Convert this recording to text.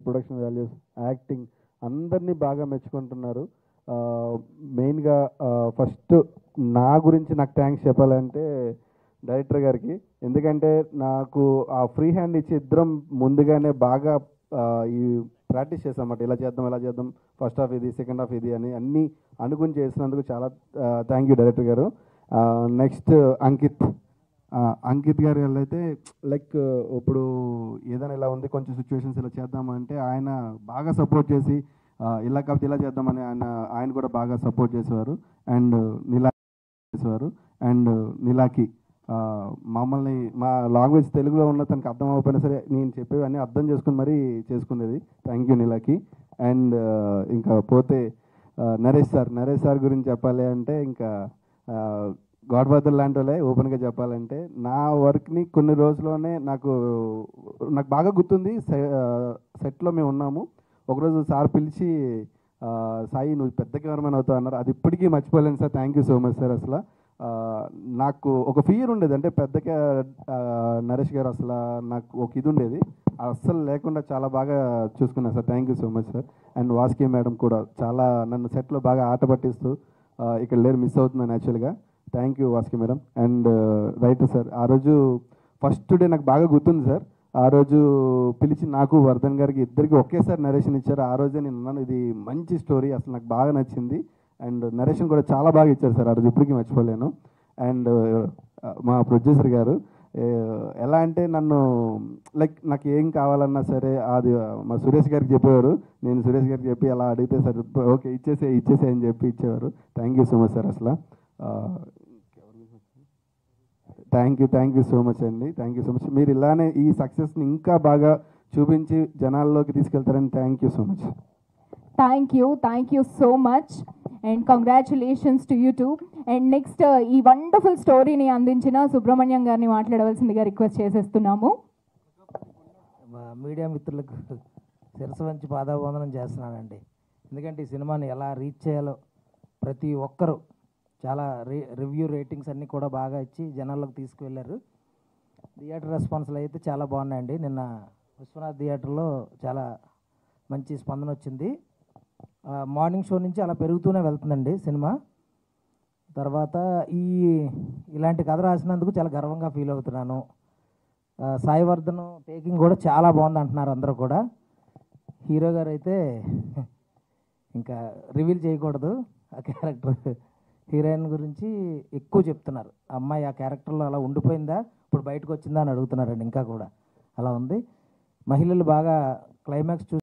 Production values, acting అందరినీ బాగా మెచ్చుకుంటున్నారు. మెయిన్గా ఫస్ట్ నా గురించి నాకు థ్యాంక్స్ చెప్పాలంటే డైరెక్టర్ గారికి. ఎందుకంటే నాకు ఆ ఫ్రీ హ్యాండ్ ఇచ్చి ఇద్దరం ముందుగానే బాగా ఈ ప్రాక్టీస్ చేసామన్నమాట. ఇలా చేద్దాం, ఫస్ట్ హాఫ్ ఇది, సెకండ్ హాఫ్ ఇది అని అన్నీ అనుకుని చేసినందుకు చాలా థ్యాంక్ యూ డైరెక్టర్ గారు. నెక్స్ట్ అంకిత్ గారు అయితే లైక్ ఇప్పుడు ఏదైనా ఇలా ఉంది కొంచెం సిచ్యువేషన్స్ ఇలా చేద్దామంటే ఆయన బాగా సపోర్ట్ చేసి ఇలా కాబట్టి ఇలా చేద్దామని ఆయన కూడా బాగా సపోర్ట్ చేసేవారు. అండ్ నీలాకి మమ్మల్ని మా లాంగ్వేజ్ తెలుగులో ఉన్న తనకు అర్థం అవ్వకపోయినా సరే నేను చెప్పేవన్నీ అర్థం చేసుకుని మరీ చేసుకునేది. Thank you నీలాకి. అండ్ ఇంకా పోతే నరేష్ సార్ గురించి చెప్పాలి అంటే ఇంకా గాడ్ ఫాదర్ లాంటి వాళ్ళే. ఓపెన్గా చెప్పాలంటే నా వర్క్ని కొన్ని రోజుల్లోనే నాకు బాగా గుర్తుంది. సెట్లో మేము ఉన్నాము. ఒకరోజు సార్ పిలిచి సాయి నువ్వు పెద్ద కెమెరామెన్ అవుతావు అన్నారు. అది ఇప్పటికీ మర్చిపోలేను sir. Thank you so much sir. అసలు నాకు ఒక ఫియర్ ఉండేది, అంటే పెద్దగా నరేష్ గారు అసలు నాకు ఒక ఇది ఉండేది, అస్సలు లేకుండా చాలా బాగా చూసుకున్నాను sir. Thank you so much sir. And Vaski madam కూడా చాలా నన్ను సెట్లో బాగా ఆట పట్టిస్తూ ఇక్కడ లేరు, మిస్ అవుతున్నాను యాక్చువల్గా. Thank you Vaski madam. And writer sir, ఆ రోజు ఫస్ట్ డే నాకు బాగా గుర్తుంది సార్. ఆ రోజు పిలిచి నాకు వర్ధన్ గారికి ఇద్దరికి ఒకేసారి నరేషన్ ఇచ్చారు. ఆ రోజే నేను అన్నాను ఇది మంచి స్టోరీ, అసలు నాకు బాగా నచ్చింది. అండ్ నరేషన్ కూడా చాలా బాగా ఇచ్చారు సార్. ఆ రోజు ఇప్పటికీ మర్చిపోలేను. అండ్ మా ప్రొడ్యూసర్ గారు ఎలా అంటే నన్ను లైక్ నాకు ఏం కావాలన్నా సరే అది మా సురేష్ గారికి చెప్పేవారు. నేను సురేష్ గారికి చెప్పి అలా అడిగితే సార్ ఓకే ఇచ్చేసే అని చెప్పి ఇచ్చేవారు. Thank you so much sir. అసలు థ్యాంక్ యూ సో మచ్ అండి. Thank you so much. మీరు ఇలానే ఈ సక్సెస్ని ఇంకా బాగా చూపించి జనాల్లోకి తీసుకెళ్తారని thank you so much. Thank you so much and congratulations to you too. And next ఈ వండర్ఫుల్ స్టోరీని అందించిన సుబ్రహ్మణ్యం గారిని మాట్లాడవలసిందిగా రిక్వెస్ట్ చేసేస్తున్నాము. మీడియా మిత్రులకు శిరస్సు వంచి పాదాభివందనం చేస్తున్నానండి. ఎందుకంటే ఈ సినిమాని ఎలా రీచ్ చేయాలో ప్రతి ఒక్కరూ చాలా రివ్యూ రేటింగ్స్ అన్నీ కూడా బాగా ఇచ్చి జనాల్లోకి తీసుకువెళ్ళారు. థియేటర్ రెస్పాన్స్లు అయితే చాలా బాగున్నాయండి. నిన్న విశ్వనాథ్ థియేటర్లో చాలా మంచి స్పందన వచ్చింది. మార్నింగ్ షో నుంచి అలా పెరుగుతూనే వెళ్తుందండి సినిమా. తర్వాత ఇలాంటి కథ రాసినందుకు చాలా గర్వంగా ఫీల్ అవుతున్నాను. సాయివర్ధన్ టేకింగ్ కూడా చాలా బాగుంది అంటున్నారు అందరూ కూడా. హీరో గారు అయితే ఇంకా రివీల్ చేయకూడదు, ఆ క్యారెక్టర్ హీరోయిన్ గురించి ఎక్కువ చెప్తున్నారు. అమ్మాయి ఆ క్యారెక్టర్లో అలా ఉండిపోయిందా, ఇప్పుడు బయటకు వచ్చిందా అని అడుగుతున్నారండి. ఇంకా కూడా అలా ఉంది. మహిళలు బాగా క్లైమాక్స్